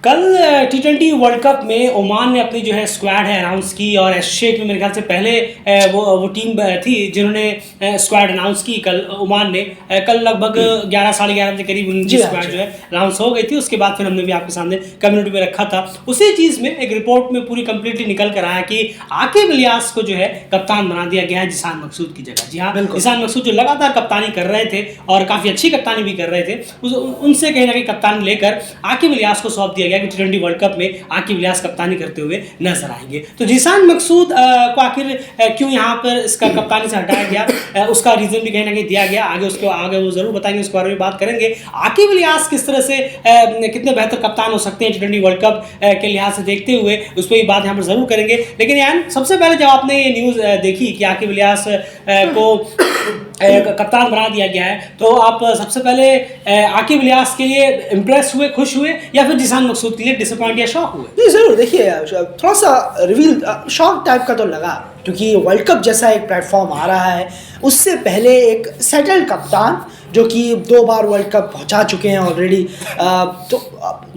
कल T20 world cup में Oman ने अपनी जो है स्क्वाड है अनाउंस की और एशिया में मेरे ख्याल से पहले वो टीम थी जिन्होंने स्क्वाड अनाउंस की कल ओमान ने कल लगभग 11 साढ़े 11 के करीब उनकी स्क्वाड जो है अनाउंस हो गई थी। उसके बाद फिर हमने भी आपके सामने कम्युनिटी में रखा था। उसी चीज़ में एक रिपोर्ट में पूरी कंप्लीटली निकल कर आया कि आकिब इलियास को जो है कप्तान बना दिया गया है जिसान मकसूद की जगह। जी हाँ, जिसान मकसूद जो लगातार कप्तानी कर रहे थे और काफ़ी अच्छी कप्तानी भी कर रहे थे, उनसे कहीं ना कहीं कप्तान लेकर आकिब इलियास को सौंप दिया गया कि T20 वर्ल्ड कप में आकिब इलियास कप्तानी करते हुए नजर आएंगे। तो जिसान मकसूद को आखिर क्यों यहाँ पर इसका कप्तानी से हटाया गया, उसका रीजन भी कहीं ना कहीं दिया गया। आगे वो जरूर बताएंगे, उसके बारे में बात करेंगे। आकिब इलियास किस तरह से कितने बेहतर कप्तान हो सकते हैं T20 वर्ल्ड कप के लिहाज से देखते हुए, उस पर भी बात यहाँ पर जरूर करेंगे। लेकिन यार सबसे पहले जब आपने ये न्यूज़ देखी कि आकिब इलियास को कप्तान बना दिया गया है, तो आप सबसे पहले आकिब इलियास के लिए इम्प्रेस हुए, खुश हुए, या फिर जिसान मकसूद के लिए डिसअपॉइंट या शॉक हुए? जी ज़रूर। देखिए, थोड़ा सा रिवील शॉक टाइप का तो लगा, क्योंकि वर्ल्ड कप जैसा एक प्लेटफॉर्म आ रहा है, उससे पहले एक सेटल्ड कप्तान जो कि 2 बार वर्ल्ड कप पहुंचा चुके हैं ऑलरेडी, तो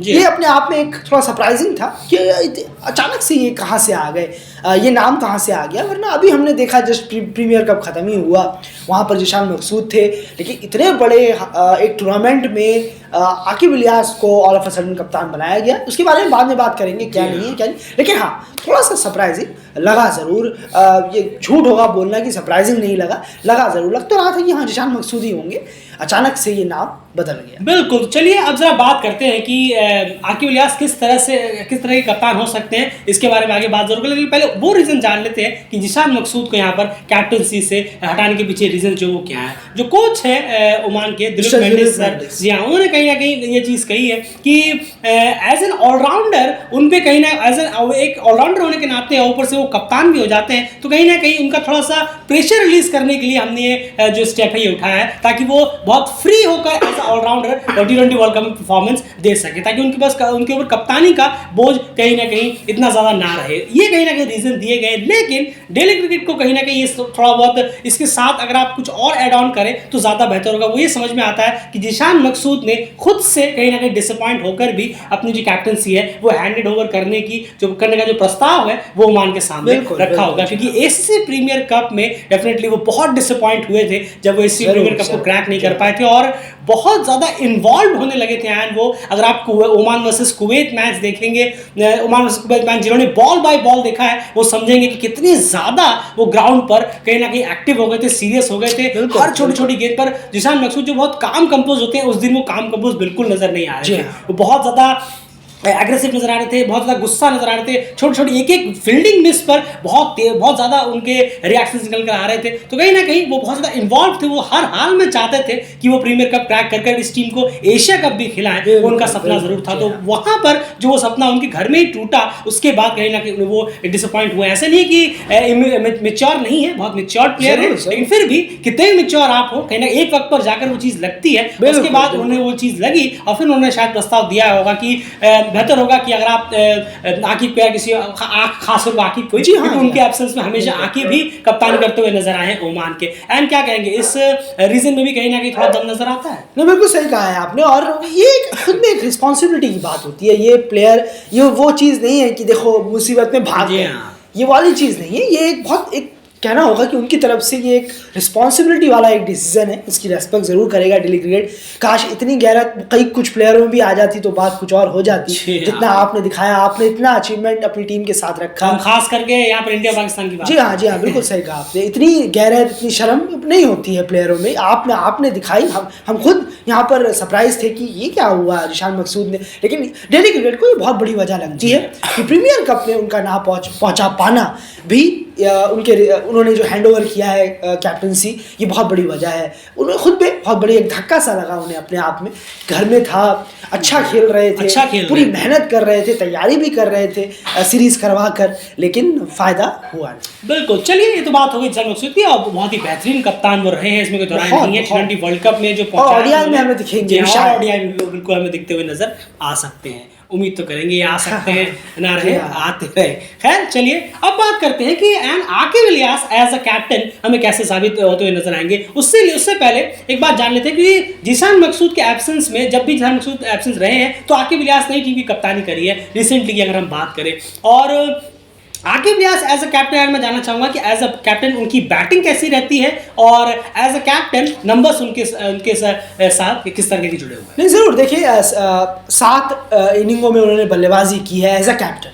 ये अपने आप में एक थोड़ा सरप्राइजिंग था कि अचानक से ये कहाँ से आ गए, ये नाम कहाँ से आ गया। वरना अभी हमने देखा जस्ट प्रीमियर कप ख़त्म ही हुआ, वहाँ पर जिसान मकसूद थे, लेकिन इतने बड़े एक टूर्नामेंट में आकिब इलियास को ऑल ऑफ अ सडन कप्तान बनाया गया। उसके बारे में बाद में बात करेंगे क्या नहीं है क्या नहीं, लेकिन हाँ थोड़ा सा सरप्राइजिंग लगा ज़रूर। ये झूठ होगा बोलना कि सरप्राइजिंग नहीं लगा ज़रूर। लग तो रहा था कि हाँ जिसान मकसूद ही होंगे, अचानक से ये नाम बदल गया। बिल्कुल। चलिए अब जरा बात करते हैं कि आकिब इलियास किस तरह के कप्तान हो सकते हैं, इसके बारे में आगे बात जरूर करेंगे। पहले वो रीज़न जान लेते हैं कि जिसान मकसूद को यहाँ पर कैप्टनसी से हटाने के पीछे रीज़न जो वो क्या है। जो कोच है ओमान के दिलीप मेंडिस सर, जी हाँ, उन्होंने कहीं ना कहीं ये चीज़ कही है कि एज एन ऑलराउंडर उन पे कहीं ना एक ऑलराउंडर होने के नाते ऊपर से वो कप्तान भी हो जाते हैं, तो कहीं ना कहीं उनका थोड़ा सा प्रेशर रिलीज करने के लिए हमने ये जो स्टेप है ये उठाया है, ताकि वो बहुत फ्री होकर as allrounder T20 world cup में परफॉर्मेंस दे सके, ताकि उनके पास उनके ऊपर कप्तानी का बोझ कहीं ना कहीं इतना ज़्यादा ना रहे। ये कहीं ना कहीं रीज़न दिए गए। लेकिन डेली क्रिकेट को कहीं ना कहीं थोड़ा बहुत इसके साथ अगर आप कुछ और ऐड ऑन करें तो ज़्यादा बेहतर होगा। वो ये समझ में आता है कि जिसान मकसूद ने खुद से कहीं ना कहीं डिसअपॉइंट होकर भी अपनी जो कैप्टनसी है वो हैंडेड ओवर करने का जो प्रस्ताव है वो ओमान के सामने रखा होगा, क्योंकि एसीसी प्रीमियर कप में डेफिनेटली वो बहुत डिसअपॉइंट हुए थे जब वो एसीसी प्रीमियर कप को क्रैक नहीं कर पाए थे और बहुत ज़्यादा इन्वॉल्व होने लगे थे। एंड वो अगर आप ओमान वर्सेस कुवैत मैच देखेंगे, ओमान वर्सेस कुवैत मैच जिन्होंने बॉल बाय बॉल देखा है वो समझेंगे कि कितनी ज़्यादा वो ग्राउंड पर कहीं ना कहीं एक्टिव हो गए थे, सीरियस हो गए थे हर छोटी छोटी गेंद पर। जिसान मकसूद जो बहुत काम कंपोज होते हैं, उस दिन वो काम कंपोज बिल्कुल नजर नहीं आ रहे थे। वो बहुत ज़्यादा एग्रेसिव नजर आ रहे थे, बहुत ज़्यादा गुस्सा नजर आ रहे थे, छोटी छोटी एक फील्डिंग मिस पर बहुत ज़्यादा उनके रिएक्शंस निकल कर आ रहे थे। तो कहीं ना कहीं वो बहुत ज़्यादा इन्वॉल्व थे, वो हर हाल में चाहते थे कि वो प्रीमियर कप क्रैक कर इस टीम को एशिया कप भी खिलाएं, वो उनका सपना ज़रूर था। तो वहाँ पर जो वो सपना उनके घर में ही टूटा, उसके बाद कहीं ना कहीं वो डिसअपॉइंट हुए। ऐसा नहीं कि मेच्योर नहीं है, बहुत मेच्योर प्लेयर है, लेकिन फिर भी कितने भी मेच्योर आप हो, कहीं ना एक वक्त पर जाकर वो चीज़ लगती है। उसके बाद उन्हें वो चीज़ लगी और फिर उन्होंने शायद प्रस्ताव दिया होगा कि बेहतर होगा कि अगर आप आकिब पे किसी खासकर आकिब को, जी हाँ, उनके एब्सेंस में हमेशा आकिब भी कप्तानी करते हुए नजर आए ओमान के। एंड क्या कहेंगे, इस रीजन में भी कहीं ना कहीं थोड़ा दम नजर आता है। नहीं, बिल्कुल सही कहा है आपने। और ये खुद में एक रिस्पॉन्सिबिलिटी की बात होती है। ये प्लेयर, ये वो चीज़ नहीं है कि देखो मुसीबत में भाग गए, ये वाली चीज़ नहीं है। ये एक बहुत एक कहना होगा कि उनकी तरफ से ये एक रिस्पॉन्सिबिलिटी वाला एक डिसीजन है। इसकी रेस्पेक्ट ज़रूर करेगा डेली क्रिकेट। काश इतनी गैरत कई कुछ प्लेयरों में भी आ जाती तो बात कुछ और हो जाती। जितना आपने दिखाया, आपने इतना अचीवमेंट अपनी टीम के साथ रखा, खास करके यहाँ पर इंडिया पाकिस्तान की बात। जी हाँ, बिल्कुल सही कहा आपने। इतनी गैरत, इतनी शर्म नहीं होती है प्लेयरों में, आपने दिखाई। हम खुद यहाँ पर सरप्राइज थे कि ये क्या हुआ जिसान मकसूद ने। लेकिन डेली क्रिकेट को ये बहुत बड़ी वजह लगती है कि प्रीमियर कप में उनका ना पहुँचा पाना भी, उन्होंने जो हैंडओवर किया है कैप्टनसी, ये बहुत बड़ी वजह है। उन्हें खुद पे बहुत बड़ी एक धक्का सा लगा उन्हें अपने आप में। घर में था, अच्छा खेल रहे थे, पूरी मेहनत कर रहे थे, तैयारी भी कर रहे थे सीरीज करवा कर, लेकिन फायदा हुआ नहीं। बिल्कुल। चलिए, ये तो बात हो गई जिसान मकसूद की, और बहुत ही बेहतरीन कप्तान वो रहे हैं, इसमें कोई दोहराई नहीं है। T20 वर्ल्ड कप में जो ओडीआई में हमें दिखेंगे, ओडीआई बिल्कुल हमें दिखते हुए नजर आ सकते हैं। उम्मीद तो करेंगे ये आ सकते हैं ना रहे आते रहे। खैर चलिए अब बात करते हैं कि Aqib Ilyas as a captain हमें कैसे साबित होते हुए नजर आएंगे। उससे पहले एक बात जान लेते हैं कि जीशान मकसूद के एब्सेंस में, जब भी जीशान मकसूद एब्सेंस रहे हैं तो आकिब इलियास ने टीम की कप्तानी करी है रिसेंटली की अगर हम बात करें। और Aqib Ilyas as a captain मैं जानना चाहूंगा कि एज अ कैप्टन उनकी बैटिंग कैसी रहती है और एज अ कैप्टन नंबर्स उनके साथ किस तरह के जुड़े हुए हैं। नहीं ज़रूर देखिए 7 इनिंगों में उन्होंने बल्लेबाजी की है एज अ कैप्टन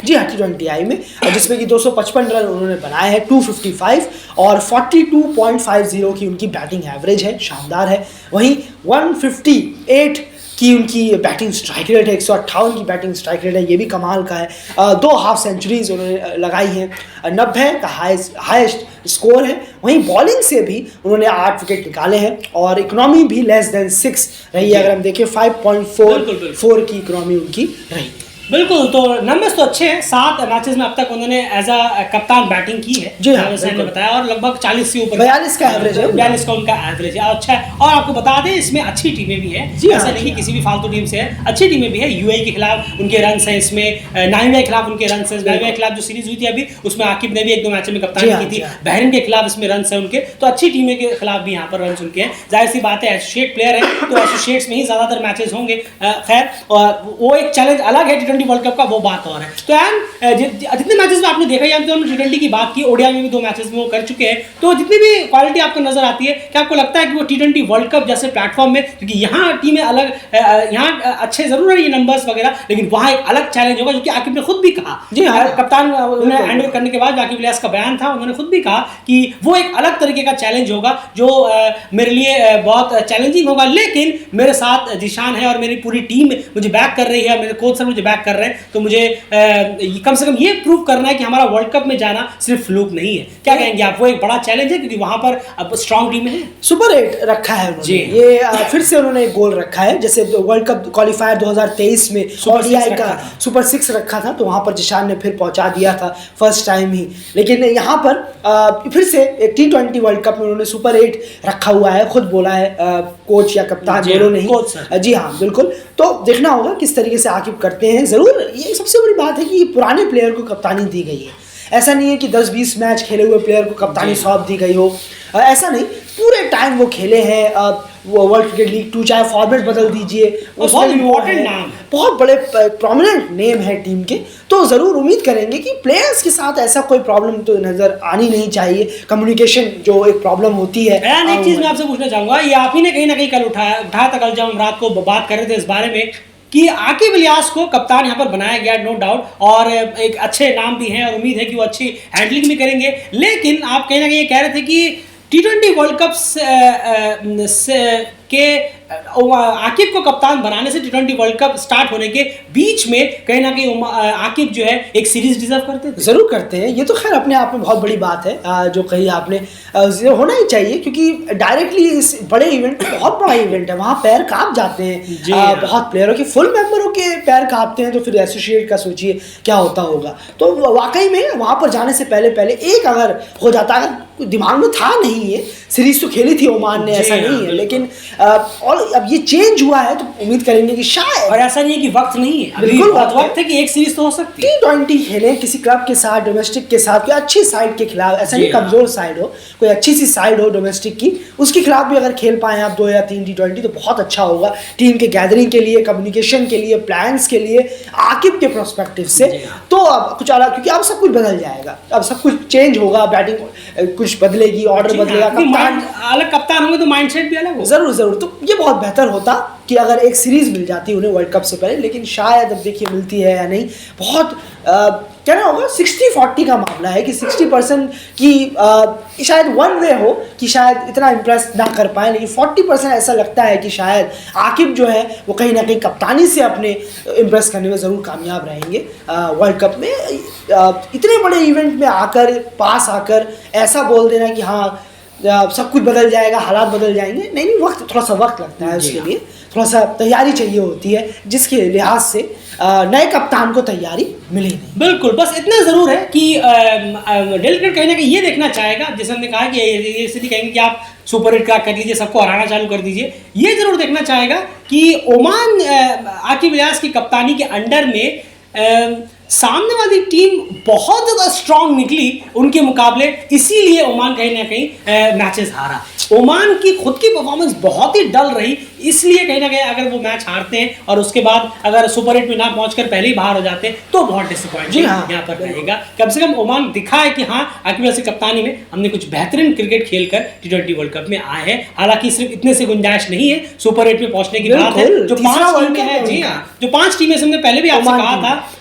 जी हाँ T20I में, जिसमें कि 255 रन उन्होंने बनाए हैं, 255 और 42.50 की उनकी बैटिंग एवरेज है, शानदार है। वहीं 158 की उनकी बैटिंग स्ट्राइक रेट है, 158 की बैटिंग स्ट्राइक रेट है, ये भी कमाल का है। 2 हाफ सेंचुरीज उन्होंने लगाई हैं, 90 का हाईएस्ट स्कोर है। वहीं बॉलिंग से भी उन्होंने 8 विकेट निकाले हैं और इकोनॉमी भी लेस देन 6 रही है। अगर हम देखें 5.44 की इकोनॉमी उनकी रही। बिल्कुल, तो नंबर्स तो अच्छे हैं। 7 मैचेस में अब तक उन्होंने एज अ कप्तान बैटिंग की है जी हाँ, ने बताया, और लगभग 40 से ऊपर 42 का एवरेज है, 42 का उनका एवरेज है, अच्छा है। और आपको बता दें इसमें अच्छी टीमें भी हैं, ऐसा नहीं कि किसी भी फालतू टीम से है, अच्छी टीमें भी है। यूएई के खिलाफ उनके रन है, इसमें नामीबिया के खिलाफ उनके रन है, नामीबिया के खिलाफ जो सीरीज हुई थी अभी उसमें आकिब ने भी 1-2 मैचों में कप्तानी की थी, बहरीन के खिलाफ इसमें रन है उनके, तो अच्छी टीमें के खिलाफ भी यहाँ पर रन उनके हैं। जाहिर सी बात है एसोसिएट प्लेयर है तो एसोसिएट्स में ही ज्यादातर मैचेस होंगे। खैर वो एक चैलेंज अलग है T20 वर्ल्ड कप का, वो और है। तो जितने मैचेस में आपने देखा है, तो हमने T20 की बात की, ओडीआई में भी 2 मैचेस में वो कर चुके हैं, तो जितनी भी क्वालिटी आपको नजर आती है, क्या आपको लगता है कि वो T20 वर्ल्ड कप जैसे प्लेटफॉर्म में, क्योंकि यहाँ टीमें अलग, यहाँ अच्छे जरूर है ये नंबर्स वगैरह, लेकिन वहाँ एक अलग चैलेंज होगा, जो कि आकिब ने खुद भी कहा जी हाँ, कप्तान उन्हें हैंड ओवर करने के बाद आकिब इलियास का बयान था, उन्होंने खुद भी कहा कि वो एक अलग तरीके का चैलेंज होगा जो मेरे लिए बहुत चैलेंजिंग होगा, लेकिन मेरे साथ जीशान है और मेरी पूरी टीम मुझे बैक कर रही है, मेरे कोच सर मुझे बैक कर रहे हैं, तो मुझे कम से कम ये प्रूव करना है कि हमारा वर्ल्ड कप में जाना सिर्फ फ्लूक नहीं है। क्या कहेंगे आप? वो एक बड़ा चैलेंज है क्योंकि वहां पर अब स्ट्रांग टीम है। सुपर 8 रखा है उन्होंने, ये फिर से उन्होंने एक गोल रखा है, जैसे वर्ल्ड कप क्वालिफायर 2023 में ओडीआई का सुपर 6 रखा था, तो वहां पर जीशान ने फिर पहुंचा दिया था फर्स्ट टाइम ही। लेकिन यहाँ पर फिर से T20 वर्ल्ड कप में उन्होंने सुपर 8 रखा हुआ है, खुद बोला है कोच या कप्तान दोनों नहीं। जी हाँ बिल्कुल, तो देखना होगा किस तरीके से आकिब करते हैं। जरूर ये सबसे बड़ी बात है कि पुराने प्लेयर को कप्तानी दी गई है, ऐसा नहीं है कि 10-20 मैच खेले हुए प्लेयर को कप्तानी सौंप दी गई हो, ऐसा नहीं, पूरे टाइम वो खेले हैं। वो वर्ल्ड क्रिकेट लीग 2 चाहे फॉर्मेट बदल दीजिए, बहुत इंपॉर्टेंट नाम, बहुत बड़े प्रोमिनेंट नेम है टीम के, तो ज़रूर उम्मीद करेंगे कि प्लेयर्स के साथ ऐसा कोई प्रॉब्लम तो नज़र आनी नहीं चाहिए। कम्युनिकेशन जो एक प्रॉब्लम होती है। एक चीज़ मैं आपसे पूछना चाहूँगा, ये आप ही ने कहीं ना कहीं कल उठाया था, कल जब हम रात को बात कर रहे थे इस बारे में कि आकिब इलियास को कप्तान यहाँ पर बनाया गया, नो डाउट, और एक अच्छे नाम भी हैं और उम्मीद है कि वो अच्छी हैंडलिंग भी करेंगे, लेकिन आप कहीं ना कहीं ये कह रहे थे कि T20 वर्ल्ड कप के आकिब को कप्तान बनाने से T20 वर्ल्ड कप स्टार्ट होने के बीच में कहीं ना कहीं आकिब जो है एक सीरीज डिजर्व करते थे। ज़रूर करते हैं, ये तो खैर अपने आप में बहुत बड़ी बात है जो कही आपने, होना ही चाहिए, क्योंकि डायरेक्टली इस बड़े इवेंट, बहुत बड़ा इवेंट है, वहाँ पैर कांप जाते हैं, बहुत प्लेयरों के, फुल मेंबरों के पैर कांपते हैं, तो फिर एसोसिएट का सोचिए क्या होता होगा। तो वाकई में वहाँ पर जाने से पहले एक अगर हो जाता, अगर दिमाग में था नहीं है, सीरीज तो खेली थी ओमान ने, ऐसा नहीं है, लेकिन और अब ये चेंज हुआ है, तो उम्मीद करेंगे कि शायद, और ऐसा नहीं है कि वक्त नहीं है, बिल्कुल वक्त है कि एक सीरीज तो हो सकती है। T20 खेले किसी क्लब के साथ, डोमेस्टिक के साथ, कोई अच्छी साइड के खिलाफ, ऐसा नहीं कमजोर साइड हो, कोई अच्छी सी साइड हो डोमेस्टिक की, उसके खिलाफ भी अगर खेल पाए आप 2 या 3 T20 तो बहुत अच्छा होगा टीम के गैदरिंग के लिए, कम्युनिकेशन के लिए, प्लान्स के लिए, आकिब के प्रोस्पेक्टिव से। तो अब कुछ अलग, क्योंकि अब सब कुछ बदल जाएगा, अब सब कुछ चेंज होगा, बैटिंग कुछ बदलेगी, ऑर्डर बदलेगा, कप्तान अलग कप्तान होंगे तो माइंडसेट भी अलग होगा। जरूर, तो ये बहुत बेहतर होता कि अगर एक सीरीज मिल जाती उन्हें वर्ल्ड कप से पहले, लेकिन शायद अब देखिए मिलती है या नहीं। बहुत कहना होगा 60-40 का मामला है कि 60% की शायद वन वे हो कि शायद इतना इम्प्रेस ना कर पाए, लेकिन 40% ऐसा लगता है कि शायद आकिब जो है वो कहीं ना कहीं कप्तानी से अपने इम्प्रेस करने में ज़रूर कामयाब रहेंगे वर्ल्ड कप में। इतने बड़े इवेंट में आकर, पास आकर ऐसा बोल देना कि हाँ सब कुछ बदल जाएगा, हालात बदल जाएंगे, नहीं, वक्त, थोड़ा सा वक्त लगता है उसके लिए, थोड़ा सा तैयारी चाहिए होती है, जिसके लिहाज से नए कप्तान को तैयारी मिली नहीं। बिल्कुल, बस इतना ज़रूर है कि डेल क्रिकेट कहीं ना कहीं ये देखना चाहेगा, जैसे हमने कहा कि ये स्थिति कहेंगे कि आप सुपर 8 क्रैक कर लीजिए, सबको हराना चालू कर दीजिए। ये जरूर देखना चाहेगा कि ओमान आकिब इलियास की कप्तानी के अंडर में सामने वाली टीम बहुत ज़्यादा स्ट्रांग निकली उनके मुकाबले, इसीलिए ओमान कहीं ना कहीं मैचेस हारा। ओमान की खुद की परफॉर्मेंस बहुत ही डल रही, इसलिए कहीं ना कहीं अगर वो मैच हारते हैं और उसके बाद अगर सुपर 8 में ना पहुंचकर पहले ही बाहर हो जाते हैं तो बहुत डिसअपॉइंटिंग यहाँ पर रहेगा। कम से कम ओमान दिखा है कि हाँ, आकिब इलियास की कप्तानी में हमने कुछ बेहतरीन क्रिकेट खेलकर T20 वर्ल्ड कप में आए हैं। हालांकि सिर्फ इतने से गुंजाइश नहीं है सुपर 8 में पहुंचने की बात है। जो 5 टीमें हैं, जी हाँ, जो 5 टीमें हमने पहले भी आपसे कहा था,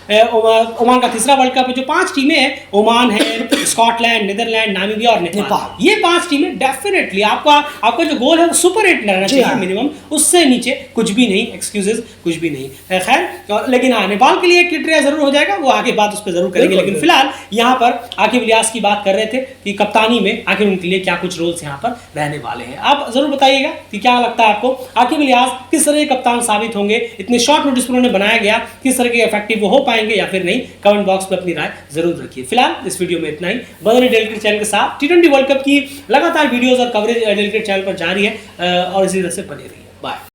ओमान का तीसरा वर्ल्ड कप है। जो 5 टीमें हैं, ओमान है, स्कॉटलैंड, नीदरलैंड, नामीबिया और नेपाल, ये 5 टीमें डेफिनेटली आपका जो गोल है वो सुपर 8 रहना चाहिए मिनिमम, उससे नीचे कुछ भी नहीं, एक्सक्यूजेस कुछ भी नहीं। खैर, लेकिन हाँ, नेपाल के लिए क्राइटेरिया जरूर हो जाएगा, वो आगे बात उस पर जरूर करेंगे। लेकिन फिलहाल यहाँ पर आकिब इलियास की बात कर रहे थे कि कप्तानी में आखिर उनके लिए क्या कुछ रोल्स यहाँ पर रहने वाले हैं। आप जरूर बताइएगा कि क्या लगता है आपको, आकिब इलियास किस तरह के कप्तान साबित होंगे, इतने शॉर्ट नोटिस पर उन्हें बनाया गया, किस तरह के इफेक्टिव वो हो पाएंगे या फिर नहीं। कमेंट बॉक्स में अपनी राय जरूर रखिए। फिलहाल इस वीडियो में इतना ही। बने रहिए डेली क्रिकेट चैनल के साथ। T20 वर्ल्ड कप की लगातार वीडियोस और कवरेज डेली क्रिकेट चैनल पर जारी है और इसी तरह से बने रहिए। बाय।